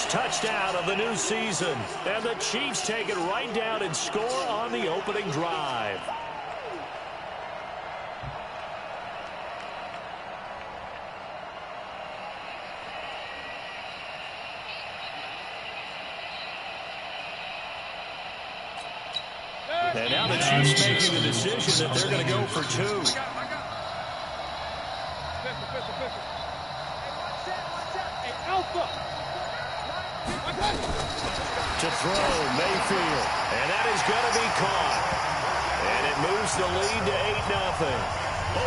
first touchdown of the new season. And the Chiefs take it right down and score on the opening drive. And now the Chiefs making the decision that they're going to go for two. To throw, Mayfield. And that is going to be caught. And it moves the lead to 8-0.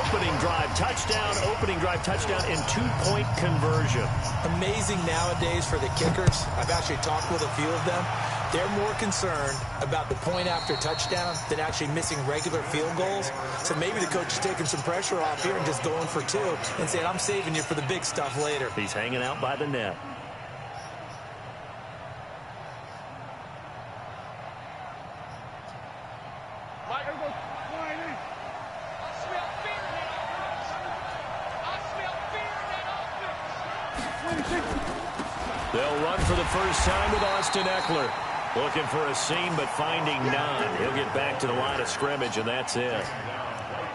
Opening drive touchdown, and two-point conversion. Amazing nowadays for the kickers. I've actually talked with a few of them. They're more concerned about the point after touchdown than actually missing regular field goals. So maybe the coach is taking some pressure off here and just going for two and saying, I'm saving you for the big stuff later. He's hanging out by the net. They'll run for the first time with Austin Eckler. Looking for a seam, but finding none. He'll get back to the line of scrimmage, and that's it.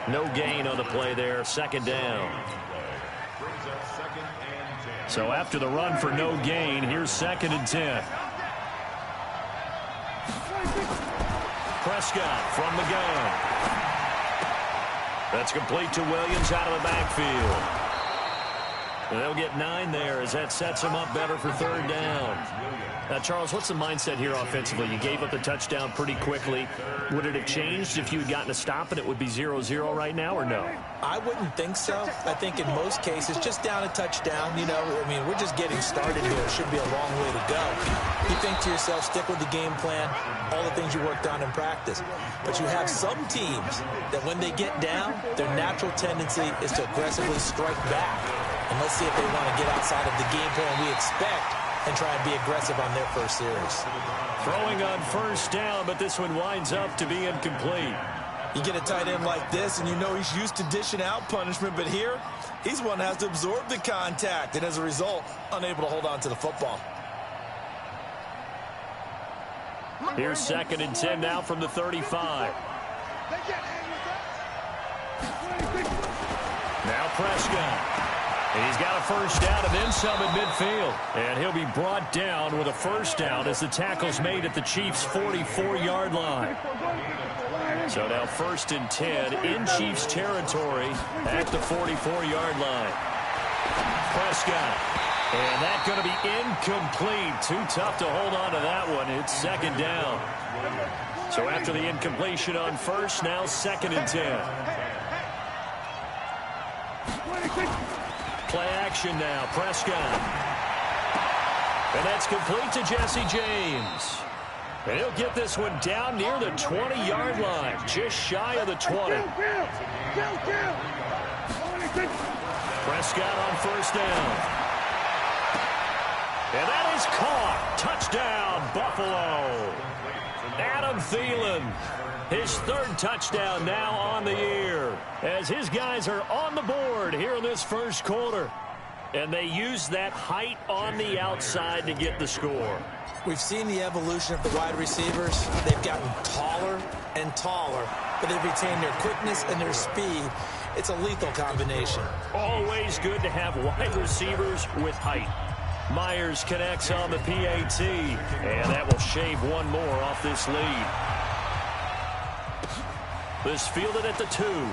No gain on the play there. Second down. So after the run for no gain, here's 2nd and 10. Prescott from the gun. That's complete to Williams out of the backfield. And they'll get 9 there as that sets them up better for 3rd down. Now, Charles, what's the mindset here offensively? You gave up the touchdown pretty quickly. Would it have changed if you had gotten a stop and it would be 0-0 right now, or no? I wouldn't think so. I think in most cases, just down a touchdown, you know, I mean, we're just getting started here. It should be a long way to go. You think to yourself, stick with the game plan, all the things you worked on in practice. But you have some teams that when they get down, their natural tendency is to aggressively strike back. And let's see if they want to get outside of the game plan we expect and try and be aggressive on their first series. Throwing on 1st down, but this one winds up to be incomplete. You get a tight end like this, and you know he's used to dishing out punishment, but here, he's one that has to absorb the contact, and as a result, unable to hold on to the football. Here's 2nd and 10 now from the 35. Now Prescott. And he's got a first down and then some at midfield. And he'll be brought down with a first down as the tackle's made at the Chiefs' 44-yard line. So now 1st and 10 in Chiefs territory at the 44-yard line. Prescott. And that's going to be incomplete. Too tough to hold on to that one. It's 2nd down. So after the incompletion on 1st, now 2nd and 10. Play action now, Prescott. And that's complete to Jesse James. And he'll get this one down near the 20-yard line, just shy of the 20. Prescott on 1st down. And that is caught. Touchdown, Buffalo. Adam Thielen. His 3rd touchdown now on the year as his guys are on the board here in this 1st quarter. And they use that height on the outside to get the score. We've seen the evolution of the wide receivers. They've gotten taller and taller, but they've retained their quickness and their speed. It's a lethal combination. Always good to have wide receivers with height. Myers connects on the PAT, and that will shave one more off this lead. This fielded at the 2. And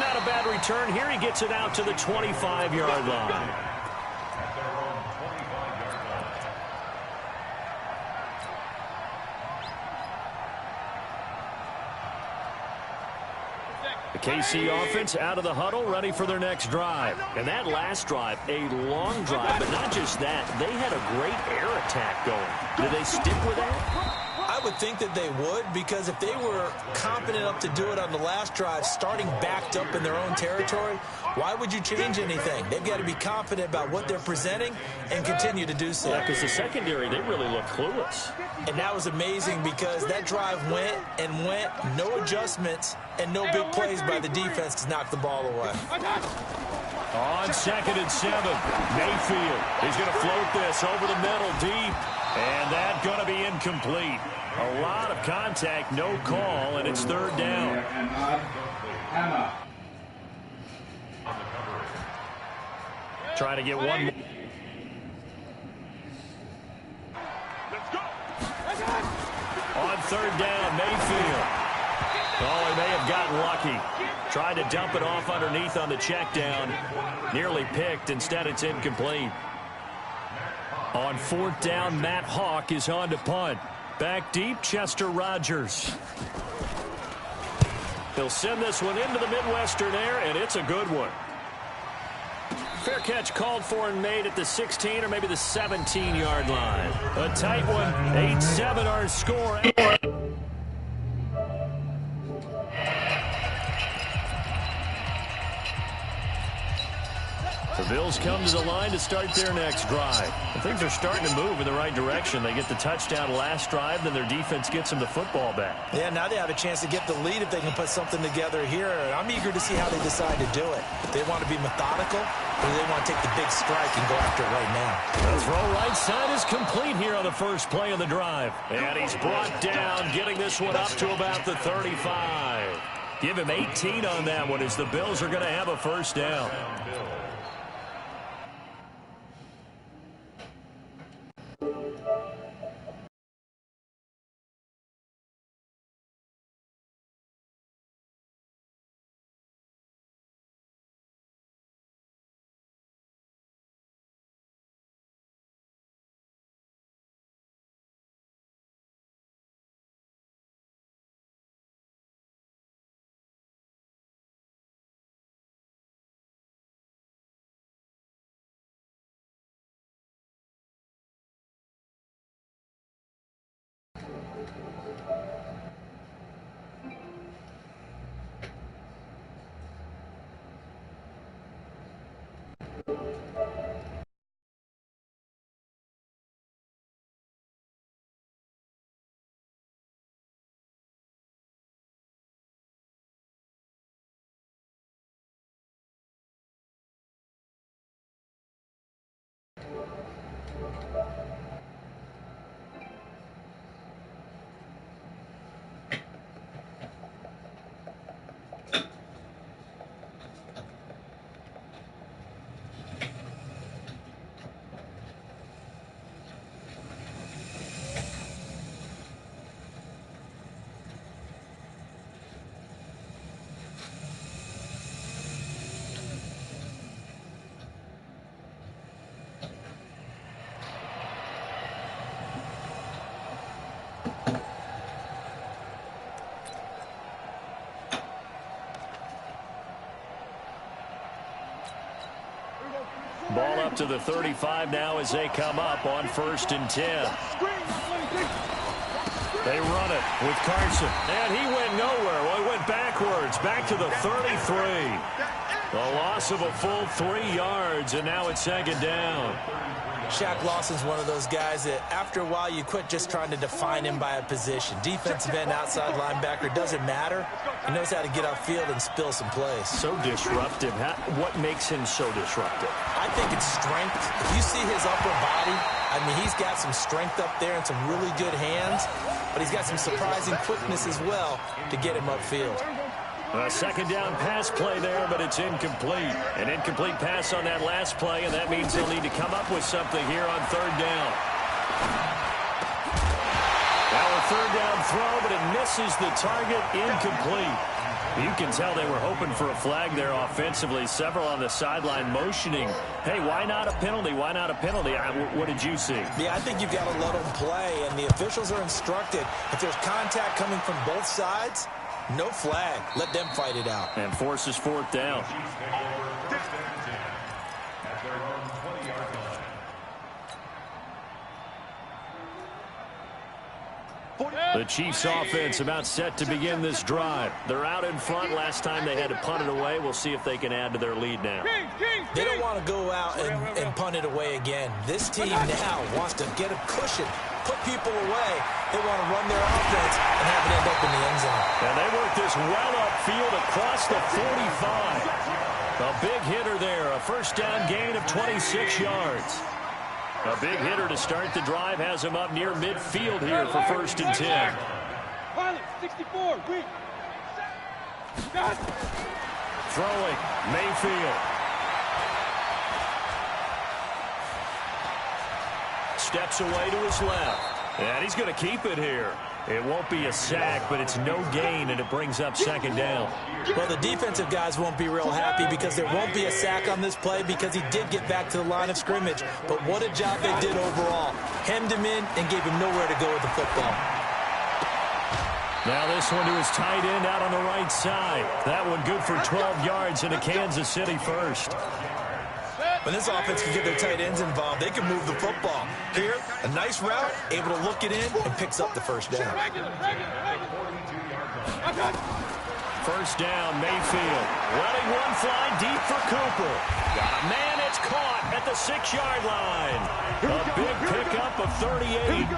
not a bad return here. He gets it out to the 25-yard line. The KC offense out of the huddle, ready for their next drive. And that last drive, a long drive, but not just that. They had a great air attack going. Did they stick with that? I would think that they would, because if they were confident enough to do it on the last drive, starting backed up in their own territory, why would you change anything? They've got to be confident about what they're presenting and continue to do so. Yeah, because the secondary, they really look clueless. And that was amazing because that drive went and went, no adjustments, and no big plays by the defense to knock the ball away. On 2nd and 7, Mayfield. He's going to float this over the middle deep. And that's going to be incomplete. A lot of contact, no call, and it's 3rd down. Trying to get one. On 3rd down, Mayfield. Oh, he may have gotten lucky. Tried to dump it off underneath on the check down. Nearly picked. Instead, it's incomplete. On 4th down, Matt Hawk is on to punt. Back deep, Chester Rogers. He'll send this one into the Midwestern air, and it's a good one. Fair catch called for and made at the 16 or maybe the 17-yard line. A tight one. 8-7 our score. The Bills come to the line to start their next drive. And things are starting to move in the right direction. They get the touchdown last drive, then their defense gets them the football back. Yeah, now they have a chance to get the lead if they can put something together here. I'm eager to see how they decide to do it. They want to be methodical, or they want to take the big strike and go after it right now. The throw right side is complete here on the first play of the drive. And he's brought down, getting this one up to about the 35. Give him 18 on that one as the Bills are going to have a first down. Ball up to the 35 now as they come up on 1st and 10. They run it with Carson. And he went nowhere. Well, he went backwards. Back to the 33. A loss of a full 3 yards, and now it's 2nd down. Shaq Lawson's one of those guys that after a while you quit just trying to define him by a position. Defensive end, outside linebacker, doesn't matter. He knows how to get upfield and spill some plays. So disruptive. What makes him so disruptive? I think it's strength. If you see his upper body, I mean, he's got some strength up there and some really good hands, but he's got some surprising quickness as well to get him upfield. A 2nd down pass play there, but it's incomplete. An incomplete pass on that last play, and that means they'll need to come up with something here on 3rd down. Now a 3rd down throw, but it misses the target. Incomplete. You can tell they were hoping for a flag there offensively. Several on the sideline motioning. Hey, why not a penalty? Why not a penalty? What did you see? Yeah, I think you've got to let them play, and the officials are instructed. If there's contact coming from both sides, no flag. Let them fight it out. And forces 4th down. The Chiefs offense about set to begin this drive. They're out in front. Last time they had to punt it away. We'll see if they can add to their lead now. They don't want to go out and punt it away again. This team now wants to get a cushion, put people away. They want to run their offense and have it end up in the end zone. And they work this well upfield across the 45. A big hitter there, a first down gain of 26 yards. A big hitter to start the drive has him up near midfield here for 1st and 10. 64, weak. Throwing, Mayfield. Steps away to his left. And he's going to keep it here. It won't be a sack, but it's no gain, and it brings up 2nd down. Well, the defensive guys won't be real happy because there won't be a sack on this play because he did get back to the line of scrimmage. But what a job they did overall. Hemmed him in and gave him nowhere to go with the football. Now this one to his tight end out on the right side. That one good for 12 yards into Kansas City first. When this offense can get their tight ends involved, they can move the football. Here, a nice route, able to look it in, and picks up the first down. First down, Mayfield. Letting one fly deep for Cooper. Got a man, it's caught at the 6-yard line. A big pickup of 38.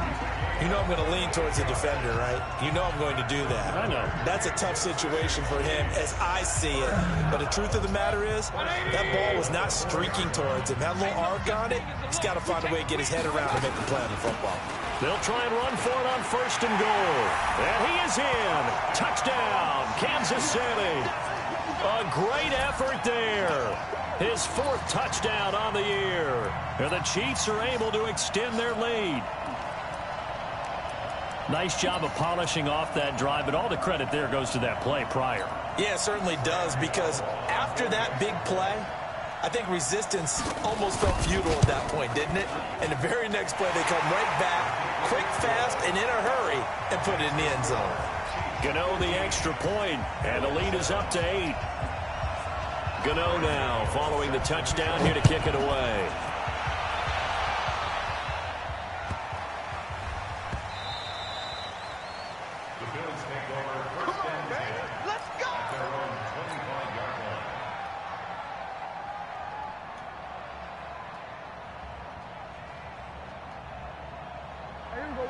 You know I'm going to lean towards the defender, right? You know I'm going to do that. I know. That's a tough situation for him as I see it. But the truth of the matter is, that ball was not streaking towards him. Had a little arc on it. He's got to find a way to get his head around and make the play on the football. They'll try and run for it on 1st and goal. And he is in. Touchdown, Kansas City. A great effort there. His 4th touchdown on the year. And the Chiefs are able to extend their lead. Nice job of polishing off that drive, but all the credit there goes to that play prior. Yeah, it certainly does, because after that big play, I think resistance almost felt futile at that point, didn't it? And the very next play, they come right back, quick, fast, and in a hurry, and put it in the end zone. Gano the extra point, and the lead is up to 8. Gano now following the touchdown here to kick it away.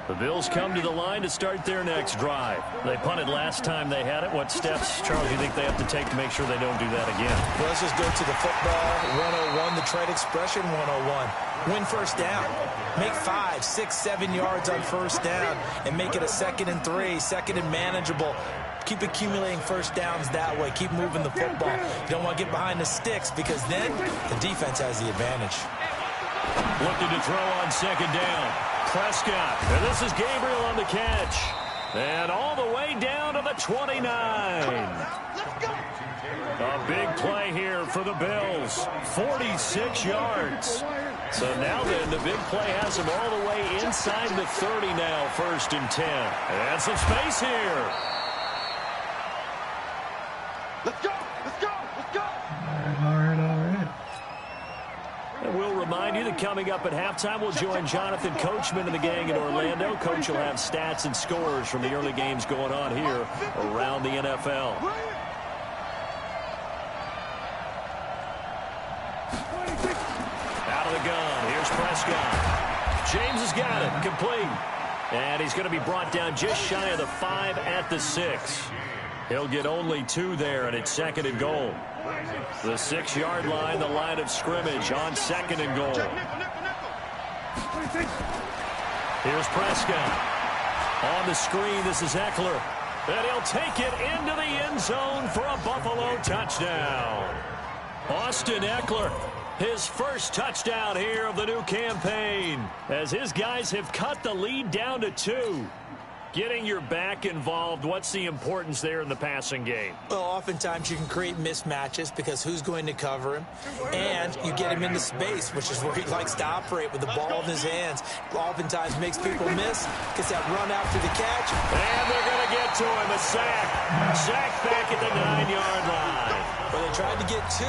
The Bills come to the line to start their next drive. They punted last time they had it. What steps, Charles, do you think they have to take to make sure they don't do that again? Well, let's just go to the football 101, the trade expression 101. Win first down. Make 5, 6, 7 yards on first down and make it a 2nd and 3, 2nd and manageable. Keep accumulating first downs that way. Keep moving the football. You don't want to get behind the sticks because then the defense has the advantage. Looking to throw on 2nd down. Prescott, and this is Gabriel on the catch. And all the way down to the 29. A big play here for the Bills. 46 yards. So now then, the big play has him all the way inside the 30 now, 1st and 10. And some space here. Let's go! Let's go! Let's go! All right. And we'll remind you that coming up at halftime, we'll join Jonathan Coachman and the gang in Orlando. Coach will have stats and scores from the early games going on here around the NFL. Out of the gun. Here's Prescott. James has got it. Complete. And he's going to be brought down just shy of the 5 at the 6. He'll get only 2 there, and it's 2nd and goal. The 6-yard line, the line of scrimmage on 2nd and goal. Here's Prescott. On the screen, this is Eckler. And he'll take it into the end zone for a Buffalo touchdown. Austin Eckler, his first touchdown here of the new campaign, as his guys have cut the lead down to 2. Getting your back involved, what's the importance there in the passing game? Well, oftentimes you can create mismatches because who's going to cover him? And you get him into space, which is where he likes to operate with the ball in his hands. Oftentimes makes people miss, gets that run after the catch. And they're going to get to him, a sack. Sack back at the 9-yard line. Well, they tried to get 2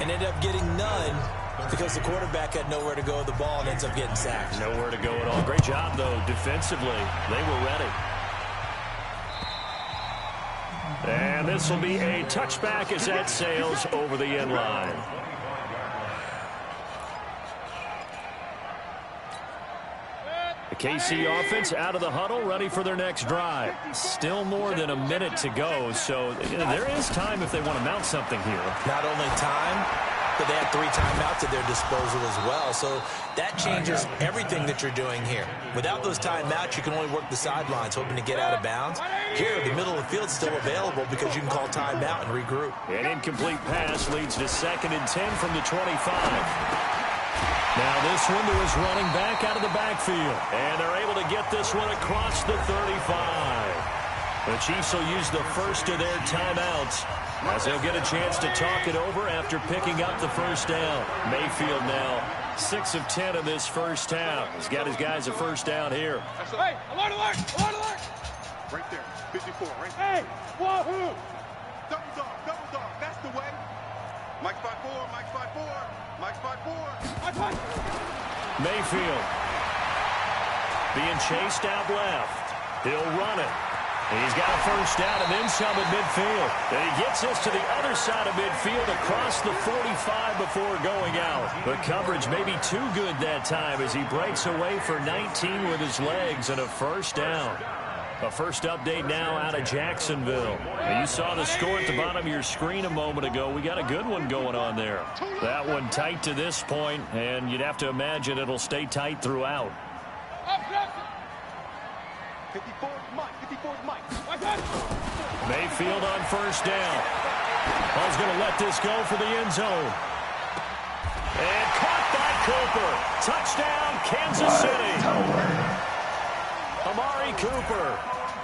and ended up getting none because the quarterback had nowhere to go with the ball and ends up getting sacked. Nowhere to go at all. Great job, though, defensively. They were ready. And this will be a touchback as that sails over the end line. The KC offense out of the huddle, ready for their next drive. Still more than a minute to go, so there is time if they want to mount something here. Not only time, but they have 3 timeouts at their disposal as well. So that changes everything that you're doing here. Without those timeouts, you can only work the sidelines, hoping to get out of bounds. Here, the middle of the field is still available because you can call timeout and regroup. An incomplete pass leads to 2nd and 10 from the 25. Now this window is running back out of the backfield. And they're able to get this one across the 35. The Chiefs will use the first of their timeouts as they'll get a chance to talk it over after picking up the first down. Mayfield now 6 of 10 in this first half. He's got his guys a first down here. Hey, alert, alert, alert, alert. Right there, 54, right there. Hey, wahoo! Double dog, that's the way. Mike 5-4, Mike 5-4. Mike 5-4. Mayfield being chased out left. He'll run it. He's got a first down and then some at midfield. And he gets this to the other side of midfield across the 45 before going out. The coverage may be too good that time as he breaks away for 19 with his legs and a first down. A first update now out of Jacksonville. And you saw the score at the bottom of your screen a moment ago. We got a good one going on there. That one tight to this point, and you'd have to imagine it'll stay tight throughout. 54 Mike, 54 Mike. Mayfield on first down. Ball's going to let this go for the end zone. And caught by Cooper. Touchdown, Kansas City. Amari Cooper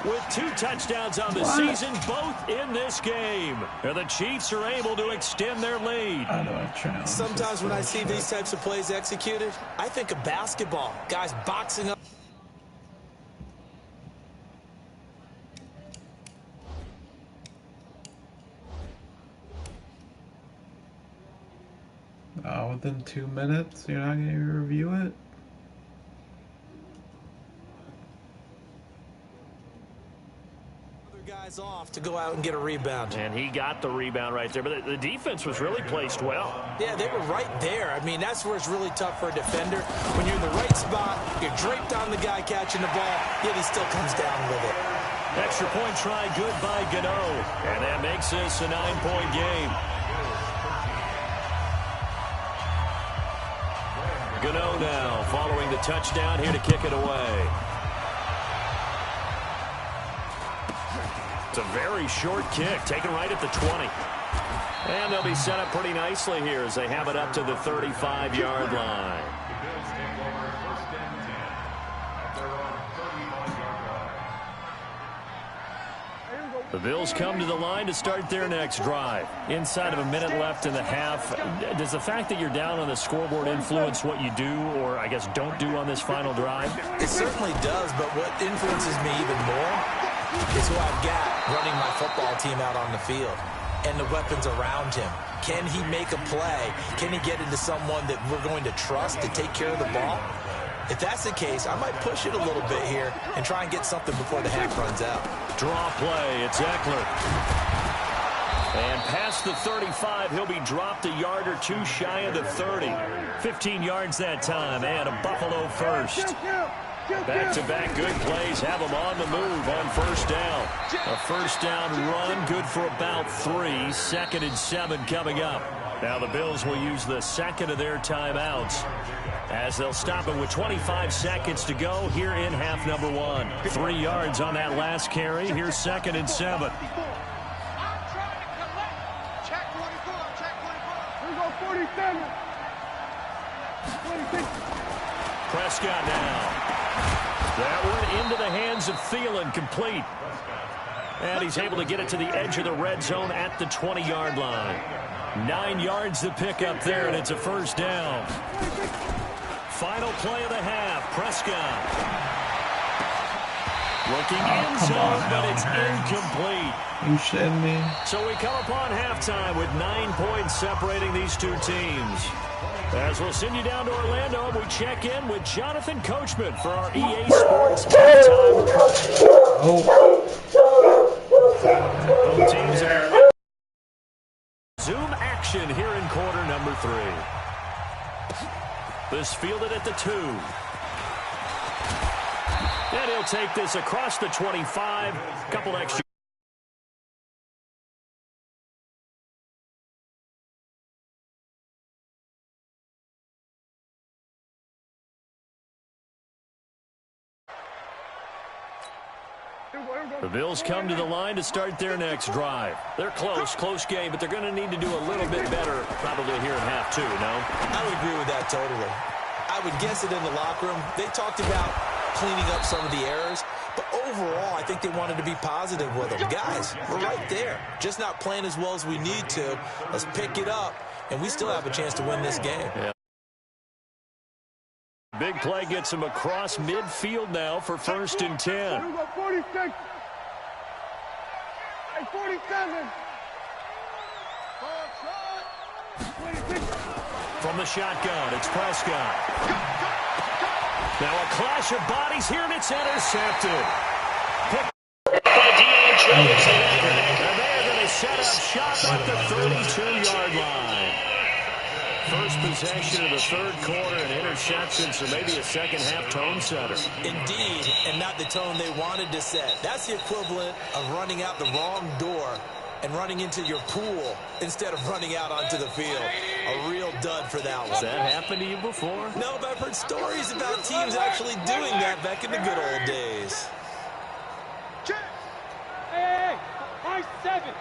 with 2 touchdowns on the season, both in this game. And the Chiefs are able to extend their lead. Sometimes when I see these types of plays executed, I think of basketball. Guys boxing up. Within 2 minutes, you're not going to review it? Guys off to go out and get a rebound. And he got the rebound right there, but the defense was really placed well. Yeah, they were right there. I mean, that's where it's really tough for a defender. When you're in the right spot, you're draped on the guy catching the ball, yet he still comes down with it. Extra point try good by Gano, and that makes this a 9-point game. Gano now following the touchdown here to kick it away. It's a very short kick, taken right at the 20. And they'll be set up pretty nicely here as they have it up to the 35-yard line. The Bills come to the line to start their next drive. Inside of a minute left in the half, does the fact that you're down on the scoreboard influence what you do, or I guess don't do on this final drive? It certainly does, but what influences me even more is who I've got running my football team out on the field and the weapons around him. Can he make a play? Can he get into someone that we're going to trust to take care of the ball? If that's the case, I might push it a little bit here and try and get something before the half runs out. Draw play, it's Eckler. And past the 35, he'll be dropped a yard or 2 shy of the 30. 15 yards that time, and a Buffalo first. Back-to-back good plays have them on the move on first down. A first down run, good for about 3. 2nd and 7 coming up. Now the Bills will use the second of their timeouts as they'll stop it with 25 seconds to go here in half number 1. 3 yards on that last carry. Here's 2nd and 7. Check 24, check 24. Here we go, 47. 26. Prescott now. That one into the hands of Thielen, complete. And he's able to get it to the edge of the red zone at the 20-yard line. 9 yards to pick up there, and it's a first down. Final play of the half, Prescott. Looking in zone, but it's incomplete. You shitting me? So we come upon halftime with 9 points separating these two teams. As we'll send you down to Orlando, we check in with Jonathan Coachman for our EA Sports halftime. Both teams are zoom action here in quarter number 3. This fielded at the 2. And he'll take this across the 25. A couple extra. The Bills come to the line to start their next drive. They're close game, but they're going to need to do a little bit better probably here in half two, no? I would agree with that totally. I would guess it in the locker room. They talked about cleaning up some of the errors, but overall, I think they wanted to be positive with them. Guys, we're right there. Just not playing as well as we need to. Let's pick it up, and we still have a chance to win this game. Yeah. Big play gets him across midfield now for 1st and 10. 46. 47. From the shotgun, it's Prescott. Now a clash of bodies here, and it's intercepted. Picked by Deion Jones. And they are going to set up shop at the 32-yard line. First possession of the third quarter, an interception, so maybe a second-half tone setter. Indeed, and not the tone they wanted to set. That's the equivalent of running out the wrong door and running into your pool instead of running out onto the field. A real dud for that one. Has that happened to you before? No, but I've heard stories about teams actually doing that back in the good old days. Check. Hey, high 7.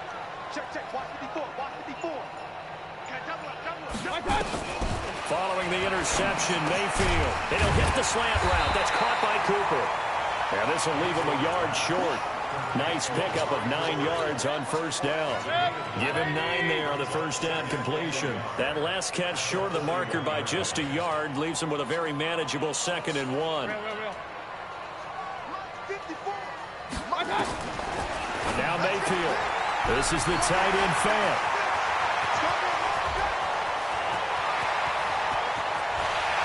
Check. Watch 54. Watch 54. Following the interception, Mayfield. And he'll hit the slant route. That's caught by Cooper. And this will leave him a yard short. Nice pickup of 9 yards on first down. Give him 9 there on the first down completion. That last catch short of the marker by just a yard leaves him with a very manageable 2nd and 1. Now Mayfield. This is the tight end fan.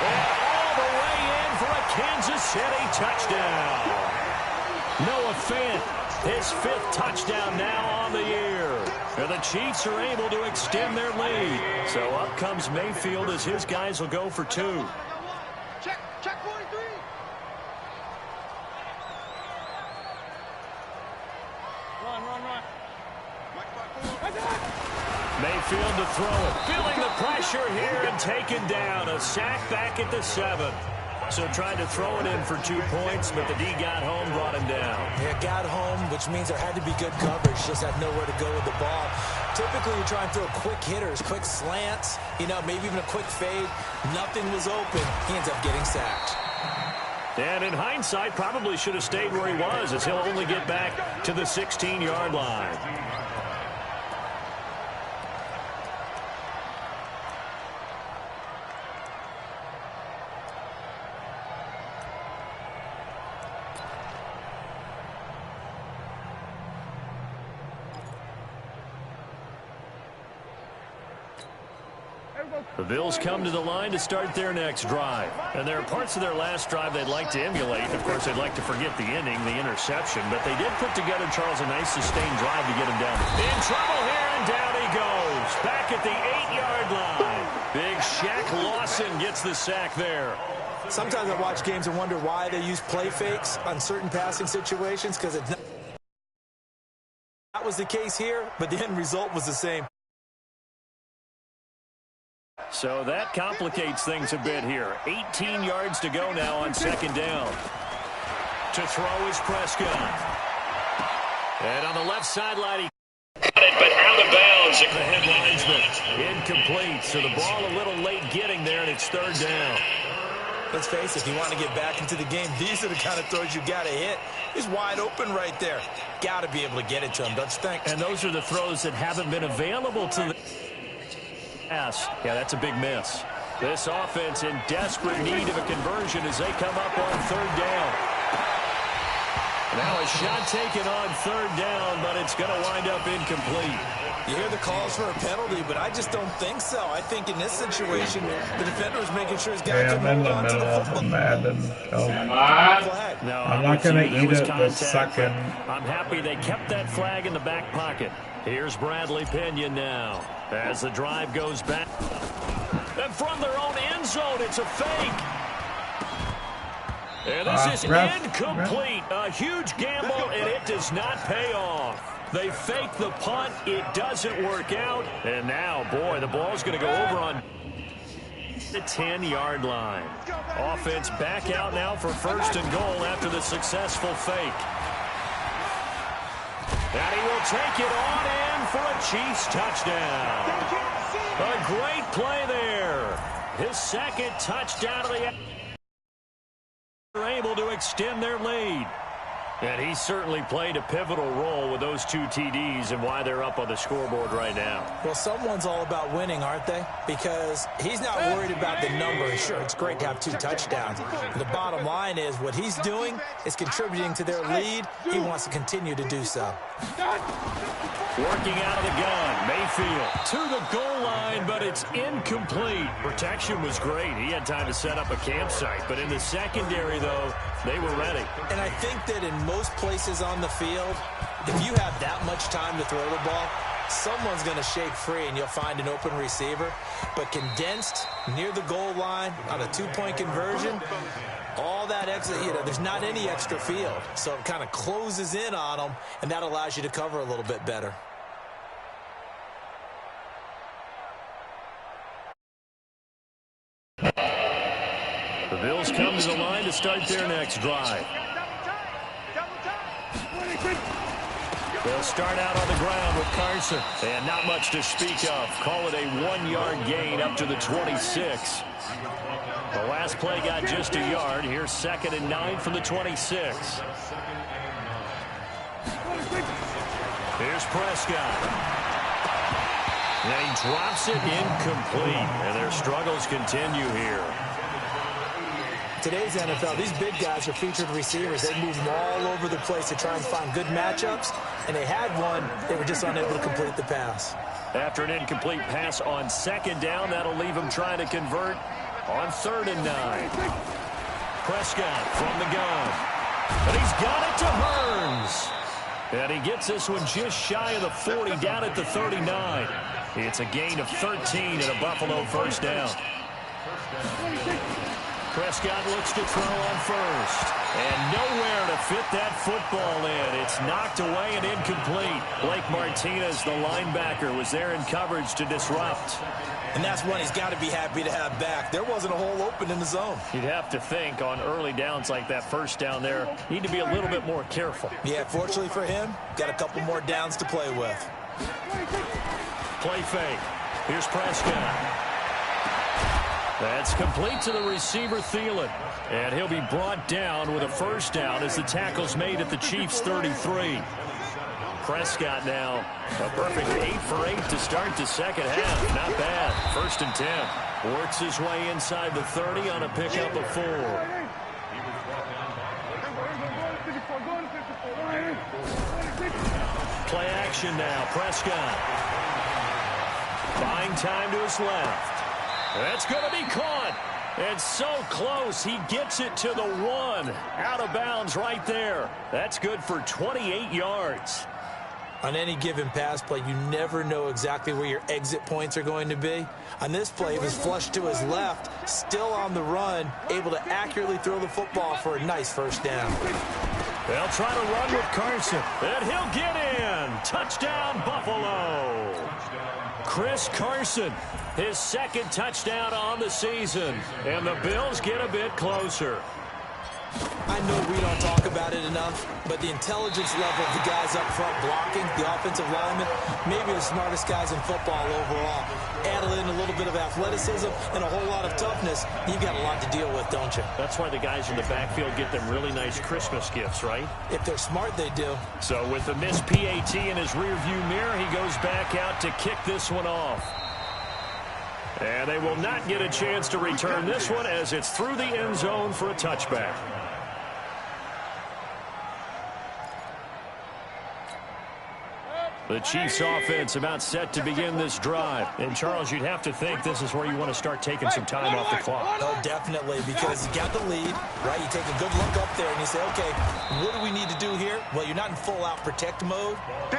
And all the way in for a Kansas City touchdown. Noah Fant, his 5th touchdown now on the year. And the Chiefs are able to extend their lead. So up comes Mayfield as his guys will go for 2. Check 43. Run. Mayfield to throw it. Feeling the pressure here and taken down. A sack back at the 7. So tried to throw it in for 2 points, but the D got home, brought him down. Yeah, got home, which means there had to be good coverage. Just had nowhere to go with the ball. Typically, you try and throw quick hitters, quick slants, maybe even a quick fade. Nothing was open. He ends up getting sacked. And in hindsight, probably should have stayed where he was, as he'll only get back to the 16-yard line. The Bills come to the line to start their next drive. And there are parts of their last drive they'd like to emulate. Of course, they'd like to forget the inning, the interception. But they did put together, Charles, a nice sustained drive to get him down. In trouble here, and down he goes. Back at the 8-yard line. Big Shaq Lawson gets the sack there. Sometimes I watch games and wonder why they use play fakes on certain passing situations, because it's not. That was the case here, but the end result was the same. So that complicates things a bit here. 18 yards to go now on 2nd down. To throw is Prescott. And on the left sideline, he got it, but out of bounds at the head linesman. Incomplete, so the ball a little late getting there, and it's 3rd down. Let's face it, if you want to get back into the game, these are the kind of throws you got to hit. He's wide open right there. Got to be able to get it to him, don't you think? And those are the throws that haven't been available to the pass. Yeah, that's a big miss. This offense in desperate need of a conversion as they come up on 3rd down. Now a shot taken on 3rd down, but it's going to wind up incomplete. You hear the calls for a penalty, but I just don't think so. I think in this situation, the defender is making sure his guy can hold on to the football. Madden. No, I'm not going to eat it the second. I'm happy they kept that flag in the back pocket. Here's Bradley Pinion now as the drive goes back. And from their own end zone, it's a fake. And this is incomplete. A huge gamble, and it does not pay off. They fake the punt. It doesn't work out. And now, boy, the ball's going to go over on the 10-yard line. Offense back out now for first and goal after the successful fake. And he will take it on in for a Chiefs touchdown. A great play there. His second touchdown of the are able to extend their lead. And he certainly played a pivotal role with those 2 TDs and why they're up on the scoreboard right now. Well, someone's all about winning, aren't they? Because he's not worried about the number. Sure, it's great to have 2 touchdowns. But the bottom line is what he's doing is contributing to their lead. He wants to continue to do so. Working out of the gun, Mayfield to the goal line, but it's incomplete. Protection was great. He had time to set up a campsite. But in the secondary, though, they were ready. And I think that in most places on the field, if you have that much time to throw the ball, someone's going to shake free and you'll find an open receiver. But condensed near the goal line on a 2-point conversion, all that extra, there's not any extra field. So it kind of closes in on them, and that allows you to cover a little bit better. The Bills come to the line to start their next drive. They'll start out on the ground with Carson. And not much to speak of. Call it a 1-yard gain up to the 26. The last play got just a yard. Here's 2nd and 9 from the 26. Here's Prescott. And he drops it incomplete. And their struggles continue here. Today's NFL, these big guys are featured receivers. They move them all over the place to try and find good matchups. And they had one. They were just unable to complete the pass. After an incomplete pass on 2nd down, that'll leave him trying to convert on 3rd and 9. Prescott from the gun. And he's got it to Burns. And he gets this one just shy of the 40, down at the 39. It's a gain of 13 and a Buffalo first down. Prescott looks to throw on first. And nowhere to fit that football in. It's knocked away and incomplete. Blake Martinez, the linebacker, was there in coverage to disrupt. And that's one he's got to be happy to have back. There wasn't a hole open in the zone. You'd have to think on early downs like that first down there, need to be a little bit more careful. Yeah, fortunately for him, got a couple more downs to play with. Play fake. Here's Prescott. That's complete to the receiver, Thielen. And he'll be brought down with a first down as the tackle's made at the Chiefs' 33. Prescott now a perfect 8 for 8 to start the second half. Not bad. 1st and 10. Works his way inside the 30 on a pickup of 4. Play action now. Prescott. Buying time to his left. That's going to be caught. And so close, he gets it to the 1. Out of bounds right there. That's good for 28 yards. On any given pass play, you never know exactly where your exit points are going to be. On this play, he was flushed to his left, still on the run, able to accurately throw the football for a nice first down. They'll try to run with Carson, and he'll get in. Touchdown, Buffalo. Chris Carson, his 2nd touchdown on the season, and the Bills get a bit closer. I know we don't talk about it enough, but the intelligence level of the guys up front blocking, the offensive linemen, maybe the smartest guys in football overall. Add in a little bit of athleticism and a whole lot of toughness, you've got a lot to deal with, don't you? That's why the guys in the backfield get them really nice Christmas gifts, right? If they're smart, they do. So with the missed PAT in his rearview mirror, he goes back out to kick this one off. And they will not get a chance to return this one as it's through the end zone for a touchback. The Chiefs offense about set to begin this drive. And, Charles, you'd have to think this is where you want to start taking some time off the clock. Oh, definitely, because you got the lead, right? You take a good look up there and you say, okay, what do we need to do here? Well, you're not in full-out protect mode.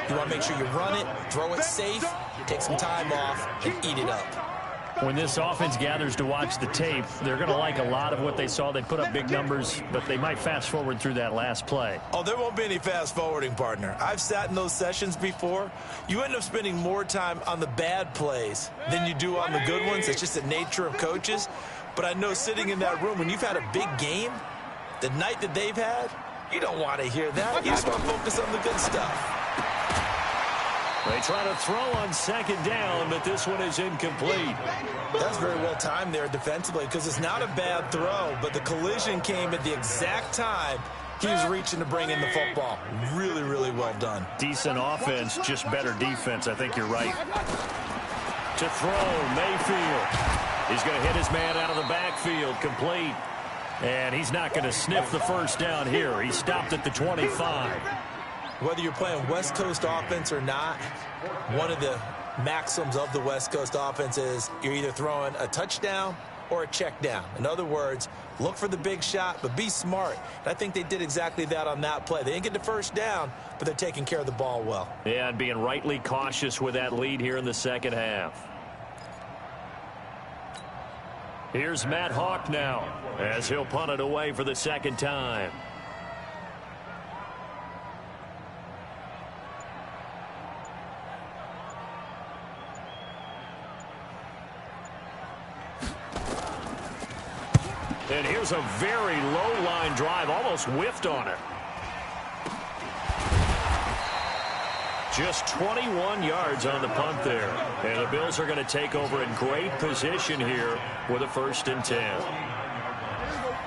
You want to make sure you run it, throw it safe, take some time off, and eat it up. When this offense gathers to watch the tape, they're going to like a lot of what they saw. They put up big numbers, but they might fast forward through that last play. Oh, there won't be any fast forwarding, partner. I've sat in those sessions before. You end up spending more time on the bad plays than you do on the good ones. It's just the nature of coaches. But I know sitting in that room, when you've had a big game, the night that they've had, you don't want to hear that. You just want to focus on the good stuff. They try to throw on second down, but this one is incomplete. That's very well timed there defensively, because it's not a bad throw, but the collision came at the exact time he was reaching to bring in the football. Really, really well done. Decent offense, just better defense. I think you're right. To throw, Mayfield. He's going to hit his man out of the backfield, complete. And he's not going to sniff the first down here. He stopped at the 25. Whether you're playing West Coast offense or not, one of the maxims of the West Coast offense is you're either throwing a touchdown or a check down. In other words, look for the big shot, but be smart. And I think they did exactly that on that play. They didn't get the first down, but they're taking care of the ball well. Yeah, and being rightly cautious with that lead here in the second half. Here's Matt Hawk now, as he'll punt it away for the second time. And here's a very low line drive, almost whiffed on it. Just 21 yards on the punt there. And the Bills are going to take over in great position here with a 1st and 10.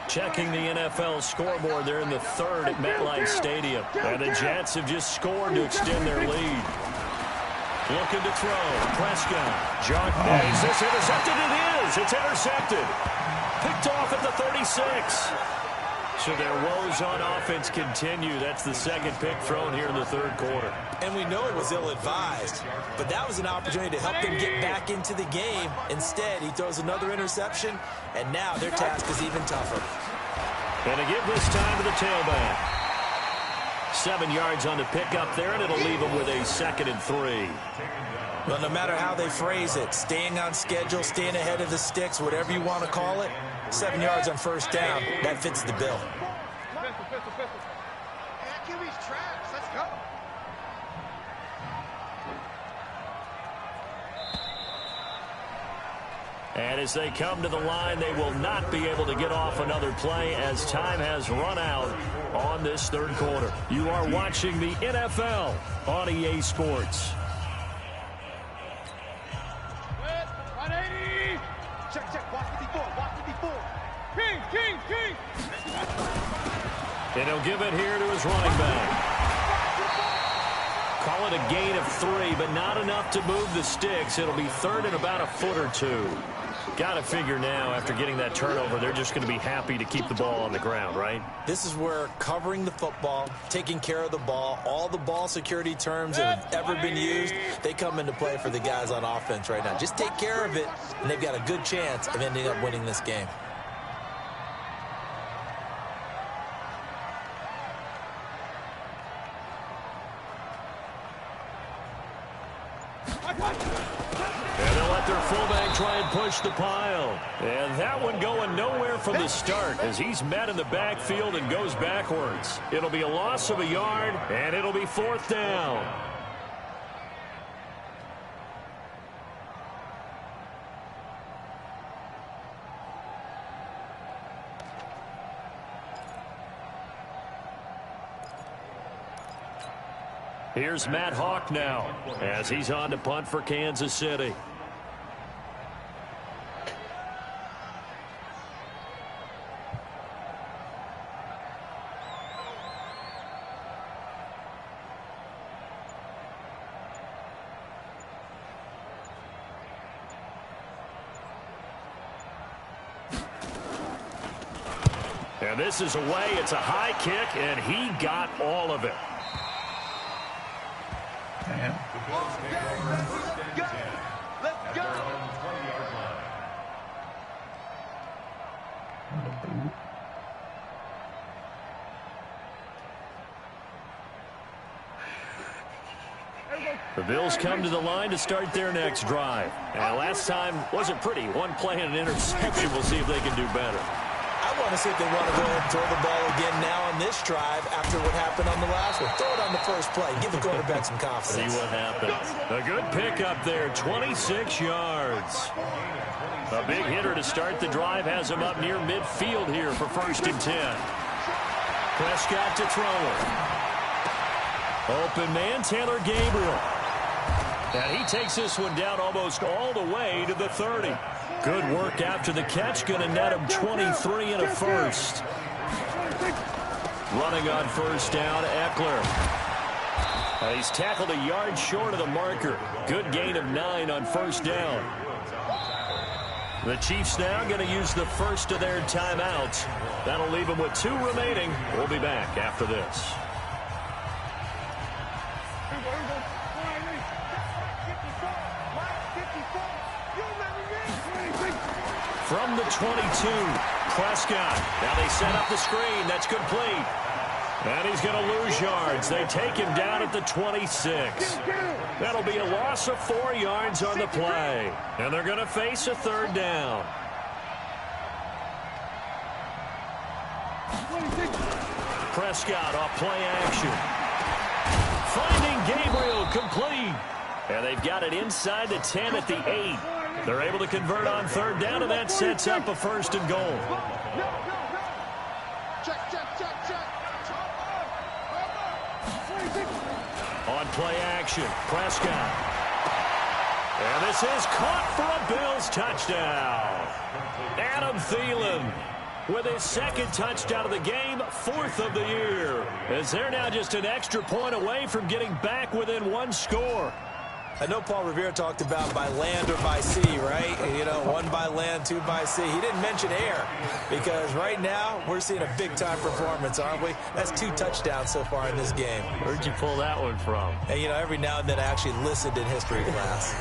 Checking the NFL scoreboard, they're in the 3rd at MetLife Stadium. And the Jets have just scored to extend their lead. Looking to throw. Prescott. Is this intercepted? It is. It's intercepted. Picked off at the 36. So their woes on offense continue. That's the second pick thrown here in the 3rd quarter. And we know it was ill-advised, but that was an opportunity to help them get back into the game. Instead, he throws another interception, and now their task is even tougher. And to give this time to the tailback. 7 yards on the pickup there, and it'll leave them with a 2nd and 3. Well, no matter how they phrase it, staying on schedule, staying ahead of the sticks, whatever you want to call it, 7 yards on 1st down, that fits the bill. Let's go. And as they come to the line, they will not be able to get off another play as time has run out on this 3rd quarter. You are watching the NFL on EA Sports. 180. Check. Watch 54. King. And he'll give it here to his running back. Call it a gain of 3, but not enough to move the sticks. It'll be 3rd and about a foot or 2. Got to figure now, after getting that turnover, they're just going to be happy to keep the ball on the ground, right? This is where covering the football, taking care of the ball, all the ball security terms that have ever been used, they come into play for the guys on offense right now. Just take care of it, and they've got a good chance of ending up winning this game. And they'll let their fullback try and push the pile. And that one going nowhere from the start as he's met in the backfield and goes backwards. It'll be a loss of a yard, and it'll be 4th down. Here's Matt Hawk now as he's on to punt for Kansas City. And this is away. It's a high kick, and he got all of it. Damn. Let's go. Everybody The Bills come to the line to start their next drive. And last time wasn't pretty. One play and an interception. We'll see if they can do better. I want to see if they want to go ahead and throw the ball again now on this drive after what happened on the last one. Throw it on the first play. Give the quarterback some confidence. See what happens. A good pickup there, 26 yards. A big hitter to start the drive has him up near midfield here for 1st and 10. Prescott to throw it. Open man, Taylor Gabriel. And he takes this one down almost all the way to the 30. Good work after the catch. Going to net him 23 and a first. Running on 1st down, Eckler. He's tackled a yard short of the marker. Good gain of 9 on 1st down. The Chiefs now going to use the first of their timeouts. That'll leave them with 2 remaining. We'll be back after this. From the 22, Prescott. Now they set up the screen. That's complete. And he's going to lose yards. They take him down at the 26. That'll be a loss of 4 yards on the play. And they're going to face a 3rd down. Prescott off play action. Finding Gabriel complete. And they've got it inside the 10 at the 8. They're able to convert on 3rd down, and that sets up a 1st and goal. On play action, Prescott. And this is caught for a Bills touchdown. Adam Thielen with his 2nd touchdown of the game, 4th of the year. As they're now just an extra point away from getting back within 1 score. I know Paul Revere talked about by land or by sea, right? You know, 1 by land, 2 by sea. He didn't mention air because right now we're seeing a big-time performance, aren't we? That's 2 touchdowns so far in this game. Where'd you pull that one from? And, you know, every now and then I actually listened in history class.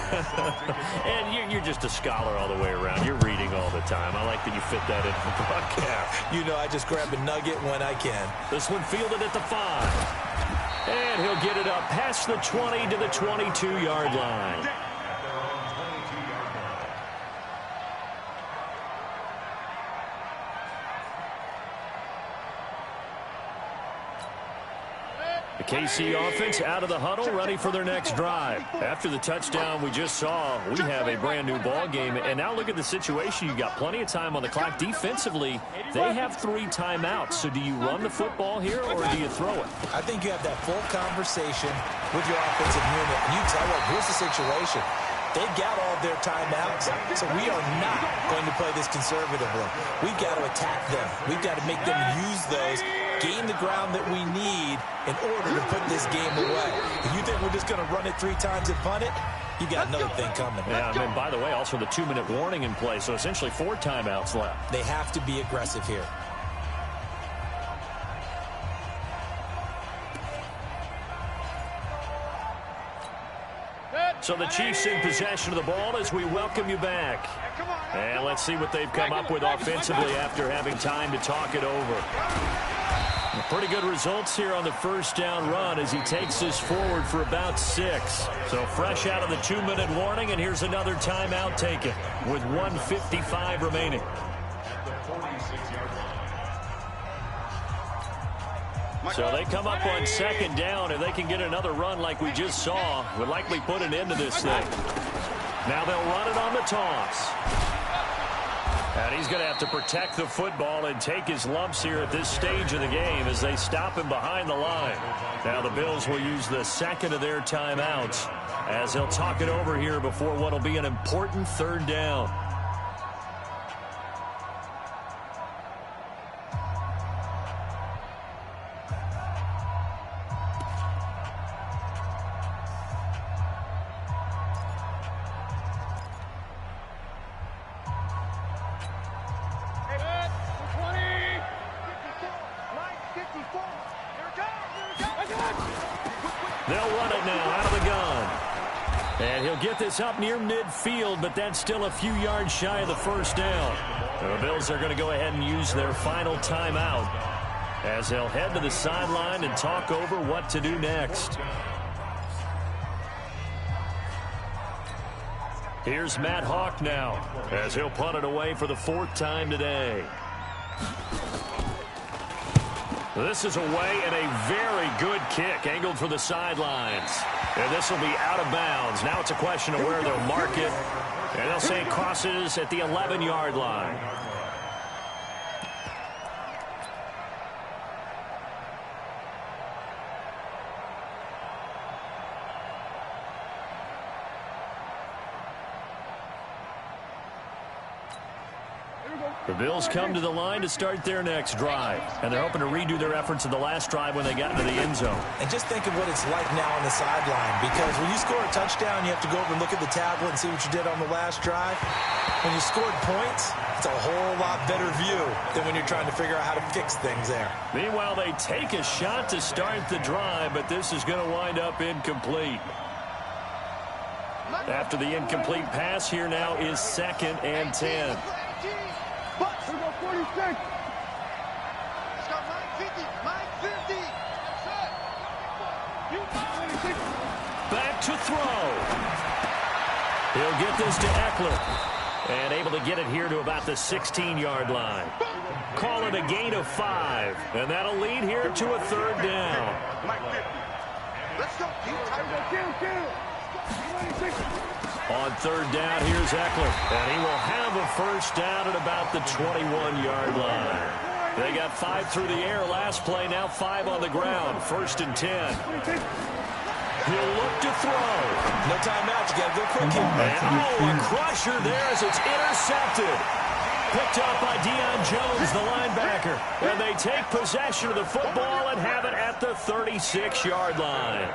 And you're just a scholar all the way around. You're reading all the time. I like that you fit that into the broadcast. You know, I just grab a nugget when I can. This one fielded at the 5. And he'll get it up past the 20 to the 22-yard line. The KC offense out of the huddle, ready for their next drive. After the touchdown we just saw, we have a brand new ball game. And now look at the situation. You got plenty of time on the clock. Defensively, they have 3 timeouts. So do you run the football here or do you throw it? I think you have that full conversation with your offensive unit. And you tell them, here's the situation. They've got all of their timeouts, so we are not going to play this conservatively. We've got to attack them. We've got to make them use those, gain the ground that we need in order to put this game away. If you think we're just going to run it 3 times and punt it, you got another thing coming. Yeah, and by the way, also the 2-minute warning in play, so essentially 4 timeouts left. They have to be aggressive here. So the Chiefs in possession of the ball as we welcome you back. And let's see what they've come up with offensively after having time to talk it over. Pretty good results here on the 1st down run as he takes this forward for about 6. So fresh out of the 2-minute warning, and here's another timeout taken with 1:55 remaining. So they come up on 2nd down. If they can get another run like we just saw, would likely put an end to this thing. Now they'll run it on the toss. And he's going to have to protect the football and take his lumps here at this stage of the game as they stop him behind the line. Now the Bills will use the 2nd of their timeouts as they'll talk it over here before what will be an important 3rd down. They'll run it now out of the gun. And he'll get this up near midfield, but that's still a few yards shy of the 1st down. The Bills are going to go ahead and use their final timeout as they'll head to the sideline and talk over what to do next. Here's Matt Hawk now as he'll punt it away for the 4th time today. This is away and a very good kick angled for the sidelines. And this will be out of bounds. Now it's a question of where they'll mark it. And they'll say it crosses at the 11-yard line. The Bills come to the line to start their next drive. And they're hoping to redo their efforts in the last drive when they got into the end zone. And just think of what it's like now on the sideline. Because when you score a touchdown, you have to go over and look at the tablet and see what you did on the last drive. When you scored points, it's a whole lot better view than when you're trying to figure out how to fix things there. Meanwhile, they take a shot to start the drive, but this is going to wind up incomplete. After the incomplete pass, here now is 2nd and 10. Let's go 46. Let's go 950. 950. Back to throw. He'll get this to Eckler. And able to get it here to about the 16-yard line. Call it a gain of 5. And that'll lead here to a 3rd down. Let's go. On 3rd down, here's Eckler. And he will have a 1st down at about the 21-yard line. They got 5 through the air last play, now 5 on the ground. 1st and 10. He'll look to throw. No timeout. You got to go quick here. And, a crusher there as it's intercepted. Picked up by Deion Jones, the linebacker. And they take possession of the football and have it at the 36-yard line.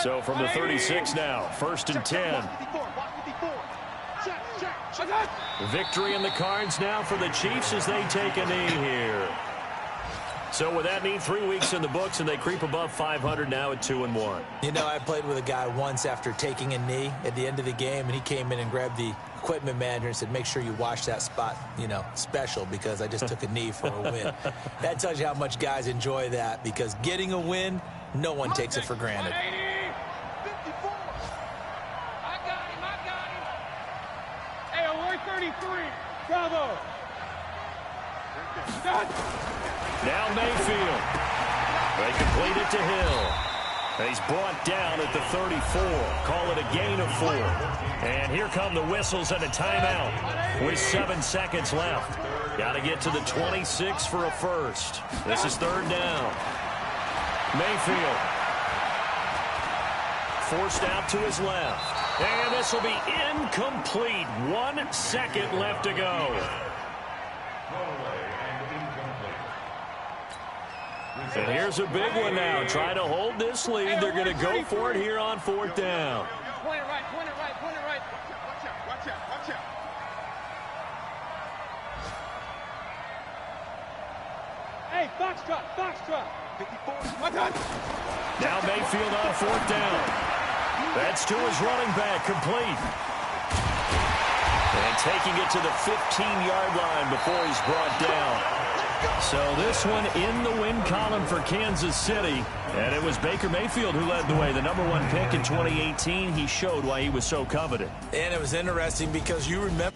So from the 36 now, 1st and 10. Victory in the cards now for the Chiefs as they take a knee here. So with that knee, 3 weeks in the books, and they creep above 500 now at 2-1. You know, I played with a guy once after taking a knee at the end of the game, and he came in and grabbed the equipment manager and said, make sure you wash that spot, you know, special, because I just took a knee for a win. That tells you how much guys enjoy that, because getting a win, no one takes it for granted. Bravo. Now Mayfield. They complete it to Hill. He's brought down at the 34. Call it a gain of 4. And here come the whistles and a timeout with 7 seconds left. Got to get to the 26 for a 1st. This is 3rd down. Mayfield. Forced out to his left. And this will be incomplete. 1 second left to go. And here's a big one now. Trying to hold this lead. They're going to go for it here on 4th down. Point it right, point it right, point it right. Watch out, watch out, watch out. Hey, foxtrot, foxtrot. 54. My God. Now Mayfield on 4th down. That's to his running back, complete. And taking it to the 15-yard line before he's brought down. So this one in the win column for Kansas City. And it was Baker Mayfield who led the way. The number 1 pick in 2018. He showed why he was so coveted. And it was interesting because you remember.